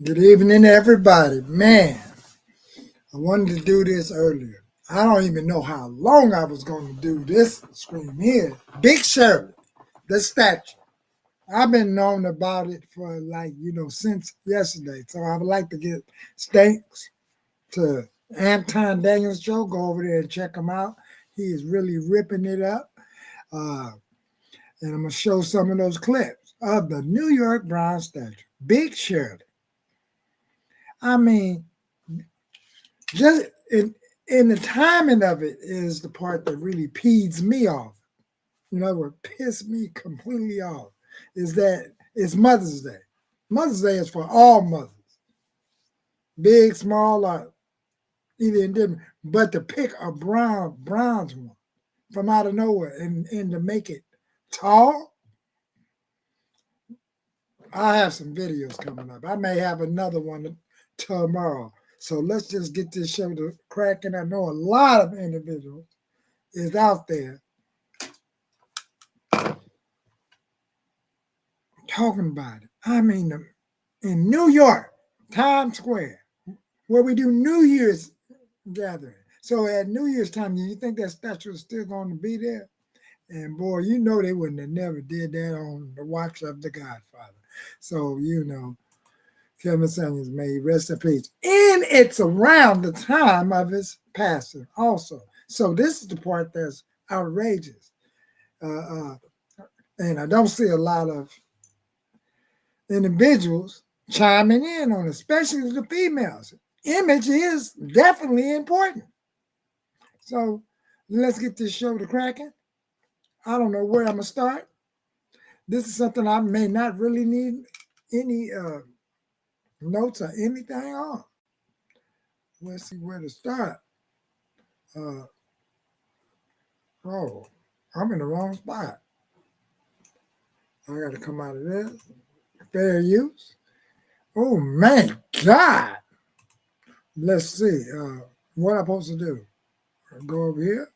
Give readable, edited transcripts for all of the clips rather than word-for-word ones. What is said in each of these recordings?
Good evening, everybody. Man, I wanted to do this earlier. I don't even know how long I was going to do this screen here. Big Shirley, the statue. I've been knowing about it for since yesterday. So I would like to get thanks to Anton Daniels show. Go over there and check him out. He is really ripping it up. And I'm going to show some of those clips of the New York Bronze statue. Big Shirley. I mean, just in the timing of it is the part that really pees me off. You know what pissed me completely off is that it's Mother's Day. Mother's Day is for all mothers, big, small, or either indifferent. But to pick a bronze one from out of nowhere and to make it tall, I have some videos coming up. I may have another one tomorrow. So let's just get this show to cracking. I know a lot of individuals is out there talking about it. I mean, in New York, Times Square, where we do New Year's gathering. So at New Year's time, do you think that statue is still going to be there? And boy, you know they wouldn't have never did that on the watch of the Godfather. So, Kevin Samuels may rest in peace. And it's around the time of his passing also. So this is the part that's outrageous. And I don't see a lot of individuals chiming in on it, especially the females. Image is definitely important. So let's get this show to cracking. I don't know where I'm going to start. This is something I may not really need any notes or anything on. Let's see where to start. I'm in the wrong spot. I got to come out of this. Fair use. Oh, man, God. Let's see. What I'm supposed to do. I'll go over here.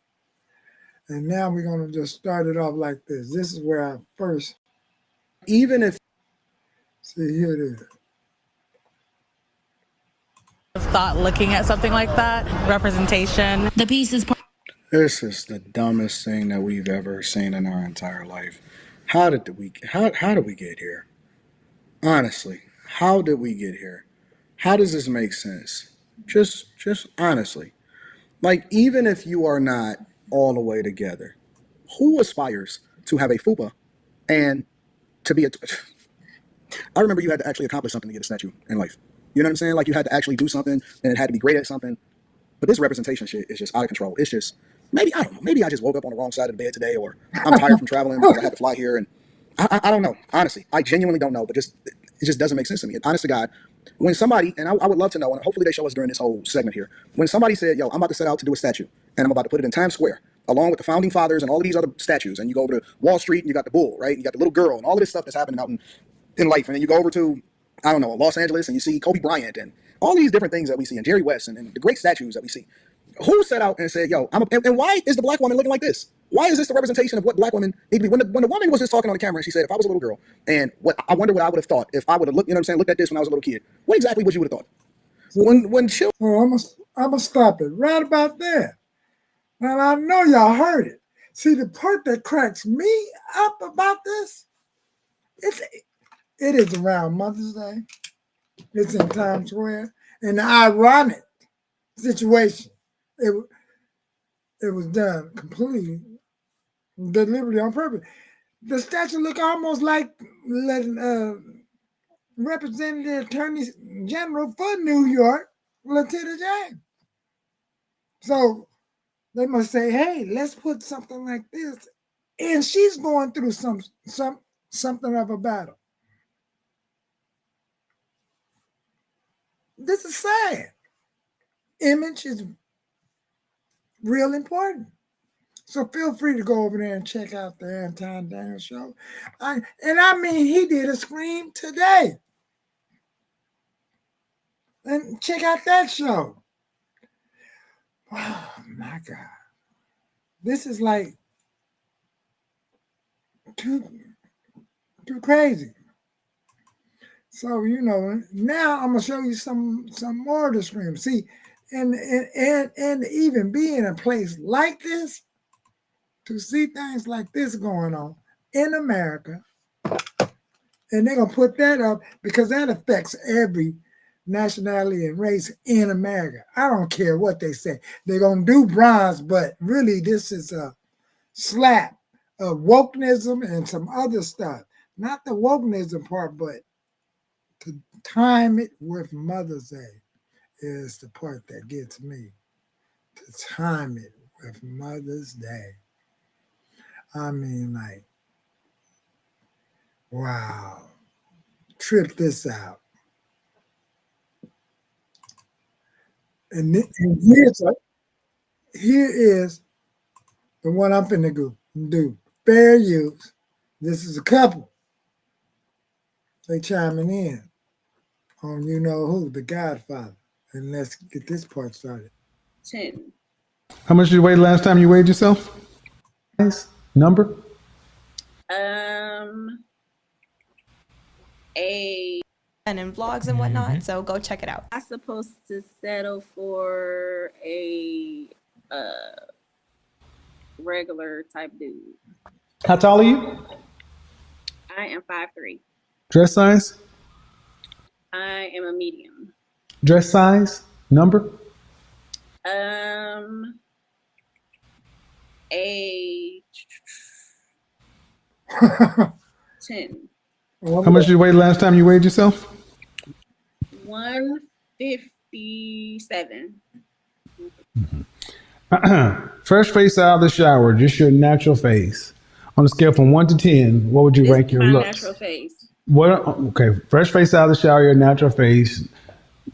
And now we're going to just start it off like this. This is where I first. Even if. See, here it is. Thought looking at something like that, representation. The piece is part. This is the dumbest thing that we've ever seen in our entire life. How did we get here? Honestly, how did we get here? How does this make sense? Just honestly. Like, even if you are not all the way together, who aspires to have a fupa and to be a... I remember you had to actually accomplish something to get a statue in life. You know what I'm saying? Like, you had to actually do something, and it had to be great at something. But this representation shit is just out of control. It's just, maybe, I don't know, maybe I just woke up on the wrong side of the bed today, or I'm tired from traveling because I had to fly here, and I don't know. Honestly, I genuinely don't know, but it just doesn't make sense to me. And honest to God, when somebody, and I would love to know, and hopefully they show us during this whole segment here, when somebody said, yo, I'm about to set out to do a statue, and I'm about to put it in Times Square, along with the founding fathers and all of these other statues, and you go over to Wall Street, and you got the bull, right? You got the little girl, and all of this stuff that's happening out in life, and then you go over to, I don't know, Los Angeles, and you see Kobe Bryant, and all these different things that we see, and Jerry West, and the great statues that we see. Who set out and said, yo, and why is the black woman looking like this? Why is this the representation of what black women need to be? When the woman was just talking on the camera, and she said, if I was a little girl, and I wonder what I would have thought if I would have looked, looked at this when I was a little kid. What exactly would you would have thought? When children... I'm gonna stop it right about there. Now, I know y'all heard it. See, the part that cracks me up about this, it is around Mother's Day. It's in Times Square. And the ironic situation, it was done completely, deliberately on purpose. The statue look almost like Representative Attorney General for New York, Letitia James. So they must say, hey, let's put something like this. And she's going through something of a battle. This is sad. Image is real important. So feel free to go over there and check out the Anton Daniels show. He did a scream today. And check out that show. Oh, my God. This is like too crazy. So now I'm gonna show you some more of the scream. See, and even be in a place like this to see things like this going on in America, and they're gonna put that up because that affects every nationality and race in America. I don't care what they say. They're gonna do bronze, but really this is a slap of wokenism and some other stuff. Not the wokenism part, but to time it with Mother's Day is the part that gets me. To time it with Mother's Day. I mean, like, wow. Trip this out. And here is the one I'm finna do. Fair use. This is a couple. They chiming in on you know who, the Godfather. And let's get this part started. 10. How much did you weigh last time you weighed yourself? Number? And in vlogs and whatnot, so go check it out. I'm supposed to settle for a regular type dude. How tall are you? I am 5'3". Dress size? I am a medium. Dress size? Number? A 10. How much did you weigh last time you weighed yourself? 157. Fresh face out of the shower, just your natural face. On a scale from 1 to 10, what would you rank your my looks? natural face. Okay, fresh face out of the shower, your natural face.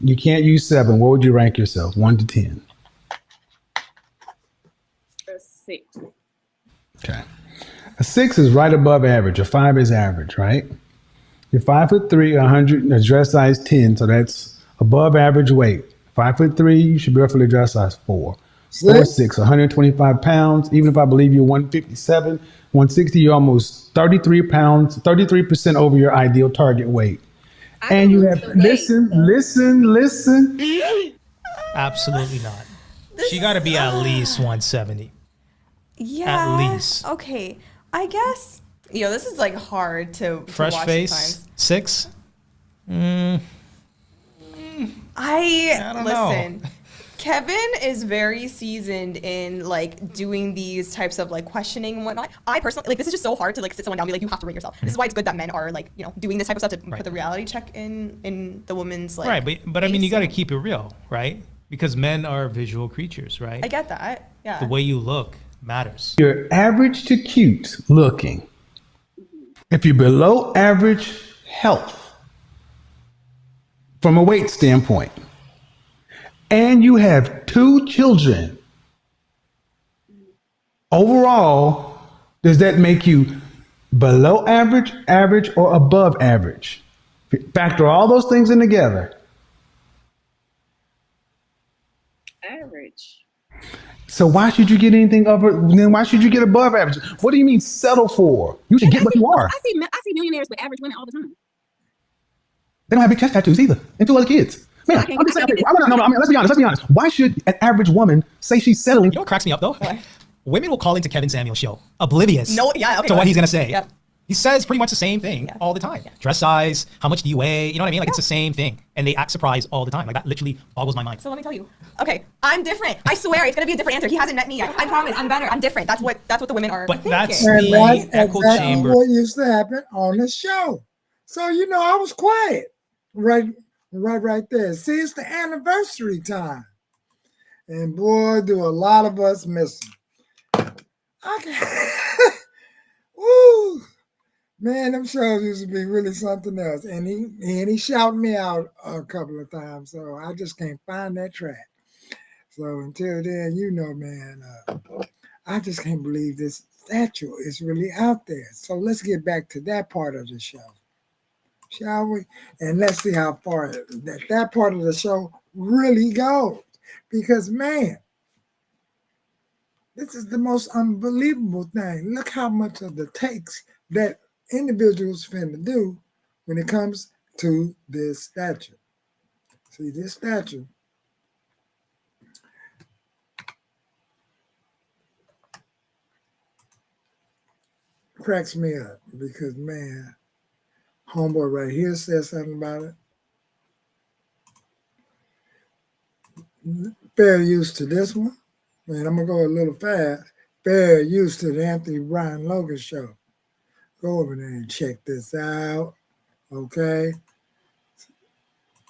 You can't use 7. What would you rank yourself? 1 to 10. A 6. Okay. A 6 is right above average. A 5 is average, right? You're 5'3", 100, a dress size 10, so that's above average weight. 5'3", you should be roughly dress size 4. 4'6", 125 pounds. Even if I believe you're 157, 160, you're almost 33 pounds, 33% over your ideal target weight. And you have listen. Absolutely not. She got to be at least 170. Yeah. At least. Okay. I guess. This is like hard to Fresh watch face, sometimes. 6. I don't listen. know. Kevin is very seasoned in like doing these types of like questioning and whatnot. I personally this is just so hard to like sit someone down and be like, you have to rate yourself. This is why it's good that men are like, doing this type of stuff to put the reality check in the woman's like. Right, but I mean, you got to keep it real, right? Because men are visual creatures, right? I get that. Yeah. The way you look matters. You're average to cute looking. If you're below average health from a weight standpoint, and you have 2 children, overall, does that make you below average, average, or above average? Factor all those things in together. Average. So why should you get anything then why should you get above average? What do you mean settle for? You should get what you are. I see millionaires with average women all the time. They don't have big chest tattoos either, and 2 other kids. Man, I'm just saying. Let's be honest. Why should an average woman say she's settling? You know what cracks me up though? Women will call into Kevin Samuel's show oblivious to what he's gonna say. Yep. He says pretty much the same thing all the time. Dress size, how much do you weigh? You know what I mean? Like it's the same thing, and they act surprised all the time. Like that literally boggles my mind. So let me tell you. Okay, I'm different. I swear it's gonna be a different answer. He hasn't met me yet. I promise. I'm better. I'm different. That's what the women are. But thinking. that's And the echo chamber. what used to happen on the show. So I was quiet. Right there. See, it's the anniversary time. And boy, do a lot of us miss him. Woo! Man, them shows used to be really something else. And he shouted me out a couple of times, so I just can't find that track. So until then, man, I just can't believe this statue is really out there. So let's get back to that part of the show, shall we? And let's see how far that part of the show really goes. Because, man, this is the most unbelievable thing. Look how much of the takes that individuals finna do when it comes to this statue. See, this statue cracks me up because, man, homeboy right here says something about it. Fair use to this one. Man, I'm going to go a little fast. Fair use to the Anthony Brian Logan show. Go over there and check this out. Okay.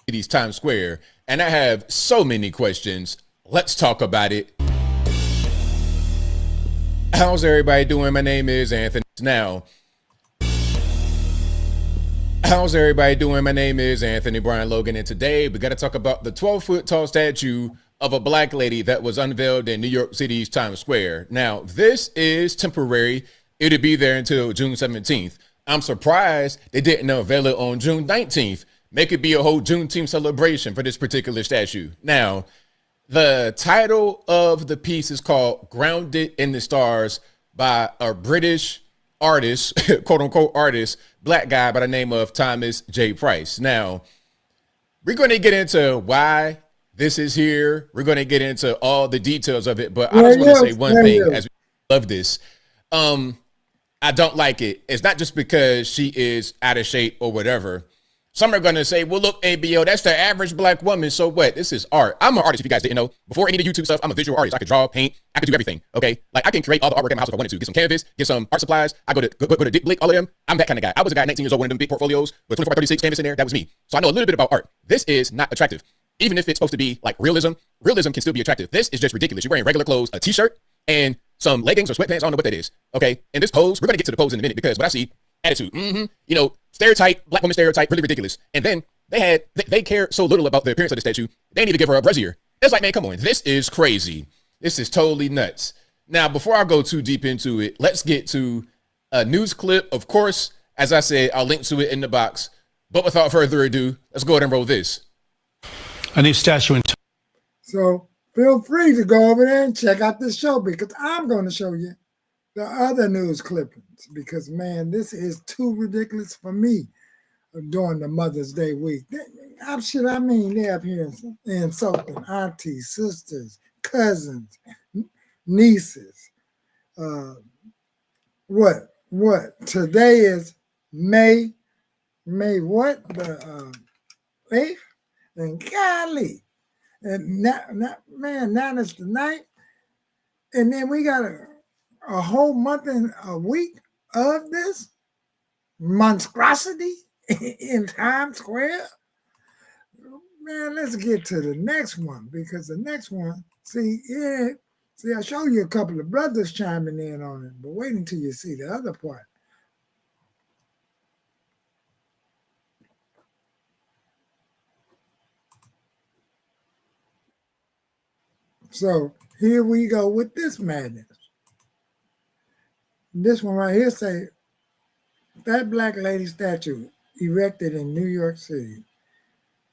City's Times Square, and I have so many questions. Let's talk about it. How's everybody doing? My name is Anthony. Now, how's everybody doing? My name is Anthony Brian Logan, and today we got to talk about the 12-foot tall statue of a black lady that was unveiled in New York City's Times Square. Now, this is temporary. It'll be there until June 17th. I'm surprised they didn't unveil it on June 19th. Make it be a whole Juneteenth celebration for this particular statue. Now, the title of the piece is called Grounded in the Stars by a British artist, quote unquote artist, black guy by the name of Thomas J. Price. Now, we're going to get into why this is here. We're going to get into all the details of it, but I just want to say one thing as we love this. I don't like it. It's not just because she is out of shape or whatever. Some are going to say, well, look, ABO, that's the average black woman. So what? This is art. I'm an artist, if you guys didn't know. Before any of the YouTube stuff, I'm a visual artist. I could draw, paint. I could do everything, okay? Like, I can create all the artwork in my house if I wanted to. Get some canvas, get some art supplies. I go to Dick Blick, all of them. I'm that kind of guy. I was a guy at 19 years old, one of them big portfolios with 24 by 36 canvas in there. That was me. So I know a little bit about art. This is not attractive. Even if it's supposed to be like realism can still be attractive. This is just ridiculous. You're wearing regular clothes, a t-shirt, and some leggings or sweatpants. I don't know what that is, okay? And this pose, we're going to get to the pose in a minute because what I see, attitude, stereotype, black woman stereotype, really ridiculous. And then they care so little about the appearance of the statue, they need to give her a brassiere. It's like, man, come on. This is crazy. This is totally nuts. Now, before I go too deep into it, let's get to a news clip. Of course, as I said, I'll link to it in the box. But without further ado, let's go ahead and roll this. A new statue in. So feel free to go over there and check out this show because I'm going to show you the other news clippings because, man, this is too ridiculous for me during the Mother's Day week. They're up here insulting aunties, sisters, cousins, nieces. What? Today is May what? The 8th? And golly. And now it's the 9th. And then we got a whole month and a week of this monstrosity in Times Square. Man, let's get to the next one because the next one, see, I showed you a couple of brothers chiming in on it, but wait until you see the other part. So here we go with this madness. This one right here say, that black lady statue erected in New York City.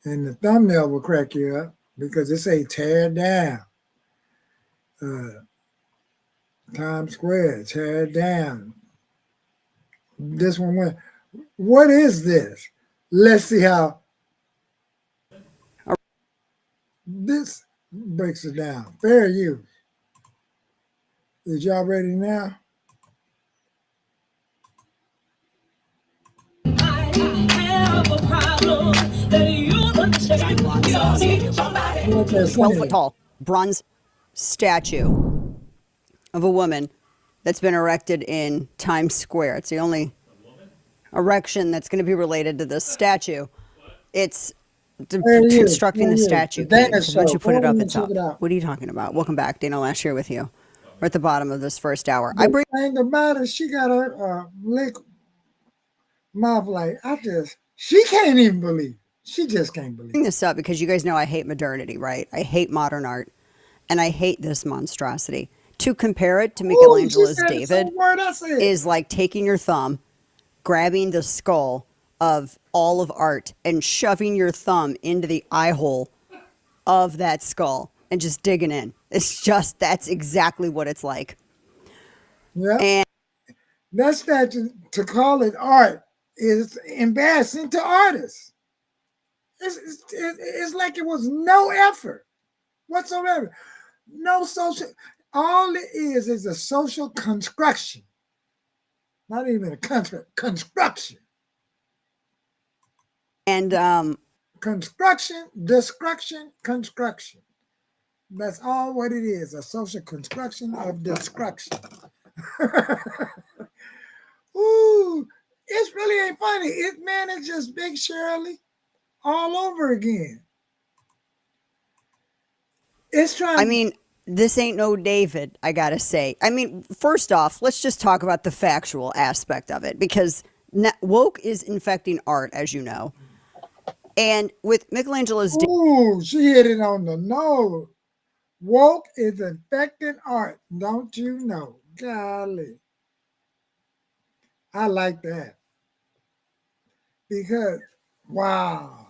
And the thumbnail will crack you up because it say tear down. Times Square, tear down. This one went, what is this? Let's see how this breaks it down. Fair use. Is y'all ready now? I have a problem that you 12-foot tall bronze statue of a woman that's been erected in Times Square. It's the only erection that's going to be related to this statue. It's constructing the statue. Once you put it up, it's up. What are you talking about? Welcome back. Dana Lash here with you. We're at the bottom of this first hour. The thing about it, she got her lick mouth like, she can't even believe it. She just can't believe it. Bring this up because you guys know I hate modernity, right? I hate modern art, and I hate this monstrosity. To compare it to Michelangelo's David is like taking your thumb, grabbing the skull of all of art, and shoving your thumb into the eye hole of that skull and just digging in. That's exactly what it's like. Yeah. And that statue, to call it art, is embarrassing to artists. It's like it was no effort whatsoever. No social. All it is a social construction. Not even a construction. And construction, destruction, construction. That's all what it is, a social construction of destruction. Ooh, it really ain't funny. It's just Big Shirley all over again. It's trying. I mean, this ain't no David, I gotta say. I mean, first off, let's just talk about the factual aspect of it, because woke is infecting art, as you know. And with Michelangelo's... Ooh, she hit it on the nose. Woke is infecting art, don't you know? Golly. I like that. Because, wow.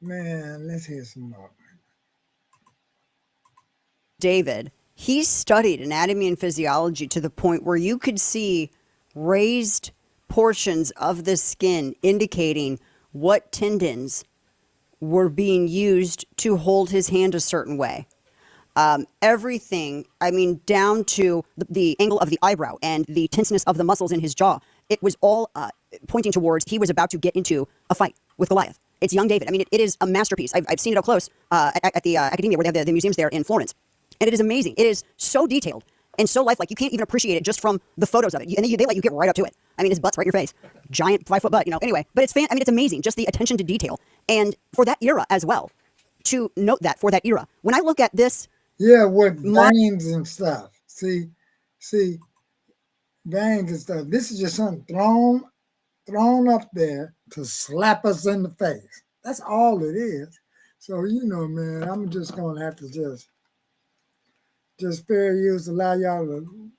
Man, let's hear some more. David, he studied anatomy and physiology to the point where you could see raised portions of the skin indicating what tendons were being used to hold his hand a certain way. Everything, I mean, down to the angle of the eyebrow and the tenseness of the muscles in his jaw, it was all pointing towards he was about to get into a fight with Goliath. It's young David. I mean, it is a masterpiece. I've seen it up close at the Academia, where they have the museums there in Florence. And it is amazing. It is so detailed and so lifelike. You can't even appreciate it just from the photos of it. And they let you get right up to it. I mean, his butt's right in your face. Giant 5-foot butt, Anyway, but it's it's amazing. Just the attention to detail. And for that era as well, to note that for that era. When I look at this... Yeah, with veins and stuff. See, veins and stuff. This is just something thrown up there to slap us in the face. That's all it is. So, man, I'm just going to have to just fair use, allow y'all to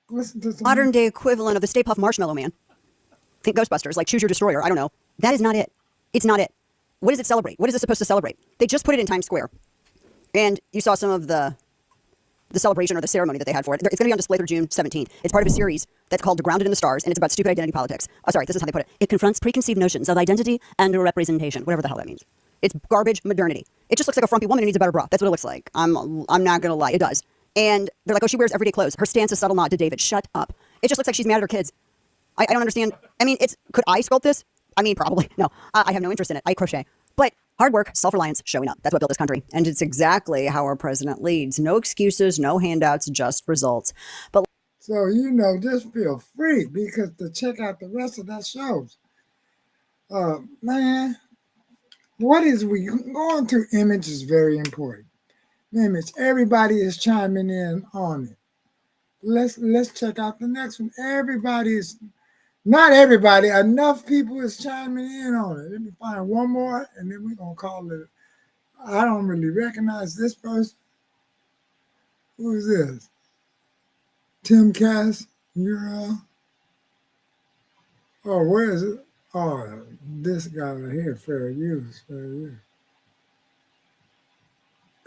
listen to some modern day equivalent of the Stay Puft Marshmallow Man. Think Ghostbusters, like Choose Your Destroyer. I don't know. That is not it. It's not it. What does it celebrate? What is it supposed to celebrate? They just put it in Times Square. And you saw some of the celebration or the ceremony that they had for it. It's going to be on display through June 17th. It's part of a series that's called Grounded in the Stars, and it's about stupid identity politics. Oh, sorry, this is how they put it. It confronts preconceived notions of identity and representation, whatever the hell that means. It's garbage modernity. It just looks like a frumpy woman who needs a better bra. That's what it looks like. I'm not going to lie. It does. And they're like, oh, she wears everyday clothes. Her stance is subtle nod to David. Shut up. It just looks like she's mad at her kids. I don't understand. I mean, could I sculpt this? I mean, probably. No, I have no interest in it. I crochet. But hard work, self-reliance, showing up. That's what built this country. And it's exactly how our president leads. No excuses, no handouts, just results. But so, just feel free because to check out the rest of that shows. Man, what is we going through? Image is very important. Image. Everybody is chiming in on it. Let's check out the next one. Not everybody, enough people is chiming in on it. Let me find one more, and then we're going to call it. I don't really recognize this person. Who is this? Tim Cass? Oh, where is it? Oh, this guy right here, fair use.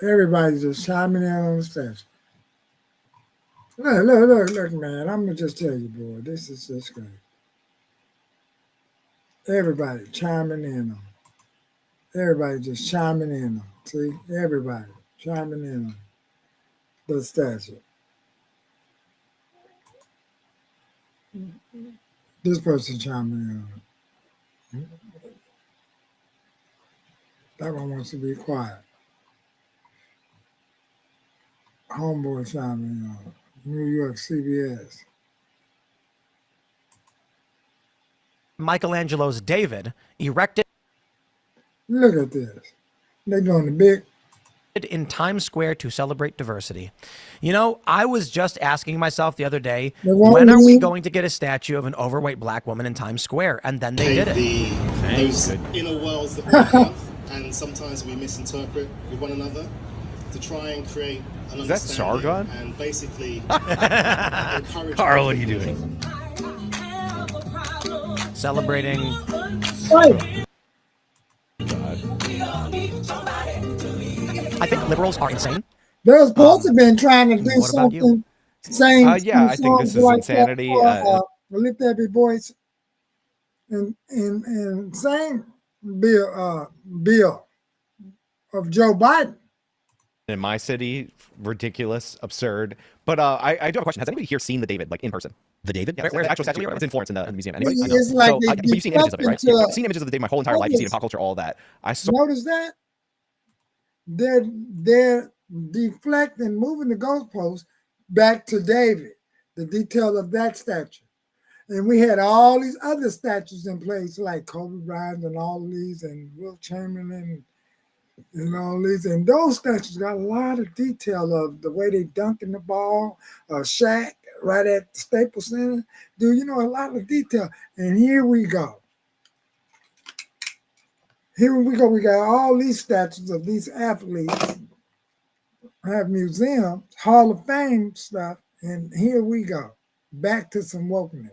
Everybody's just chiming in on the station. Look, man. I'm going to just tell you, boy, this is just great. Everybody chiming in on it. Everybody just chiming in on it. See? Everybody chiming in on it. The statue. This person chiming in on it. That one wants to be quiet. Homeboy chiming in on it. New York CBS. Michelangelo's David erected. Look at this. They're doing the big. In Times Square to celebrate diversity. I was just asking myself the other day, when are we going to get a statue of an overweight black woman in Times Square? And then they did it. Those inner worlds that we have, and sometimes we misinterpret with one another to try and create an understanding. Is that Sargon? And basically encourage. Carl, what are you doing? Celebrating. Right. I think liberals are insane. They're supposed to have been trying to do something. Saying I think this is insanity. Lift every voice and saying Bill of Joe Biden. In my city, ridiculous, absurd. But I do have a question. Has anybody here seen the David, like in person? The David? Yeah, where's the actual statue? It's in Florence in the museum. Anybody? It's like so, but you've seen images of it, right? Yeah, I've seen images of the David my whole entire life. You've seen it in pop culture, all that. I saw. Notice that they're deflecting, moving the goalposts back to David, the detail of that statue. And we had all these other statues in place, like Kobe Bryant and all these, and Will Chamberlain and all these. And those statues got a lot of detail of the way they dunking the ball, Shaq right at the Staples Center. Dude, you know, a lot of detail. And here we go. Here we go. We got all these statues of these athletes, have museums, Hall of Fame stuff, and here we go. Back to some wokeness.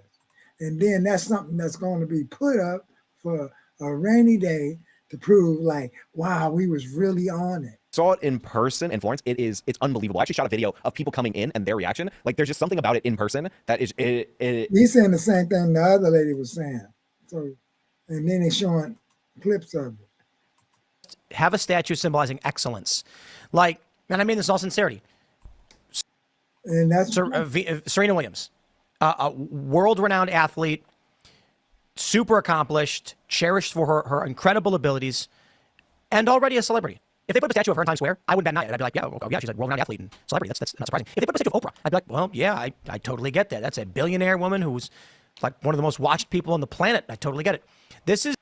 And then that's something that's going to be put up for a rainy day to prove like, wow, we was really on it. Saw it in person in Florence. It's unbelievable. I actually shot a video of people coming in and their reaction. Like there's just something about it in person that is He's saying the same thing the other lady was saying. So, and then he's showing clips of it. Have a statue symbolizing excellence. Like, and I mean this in all sincerity. And that's Serena Williams, a world-renowned athlete, super accomplished, cherished for her incredible abilities, and already a celebrity. If they put up a statue of her in Times Square, I wouldn't bat an eye. I'd be like, yeah, she's a world-renowned athlete and celebrity. That's not surprising. If they put up a statue of Oprah, I'd be like, well, yeah, I totally get that. That's a billionaire woman who's like one of the most watched people on the planet. I totally get it. This is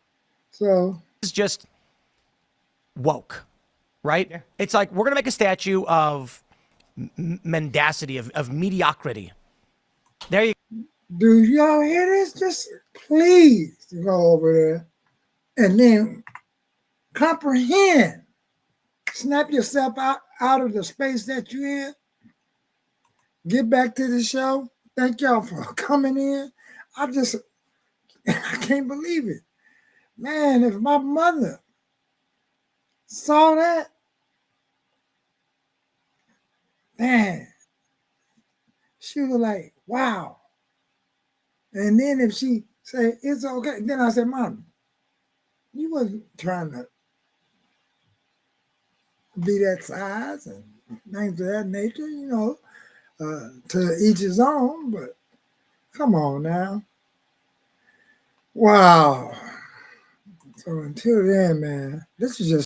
just woke, right? Yeah. It's like we're gonna make a statue of mendacity, of mediocrity. There you do. Y'all hear this? Just please go over there and then comprehend. Snap yourself out of the space that you're in. Get back to the show. Thank y'all for coming in. I can't believe it. Man, if my mother saw that, man, she was like, wow. And then if she say, it's okay, then I said, Mom, you wasn't trying to be that size and things of that nature, you know, to each his own, but come on now. Wow. So until then, man, this is just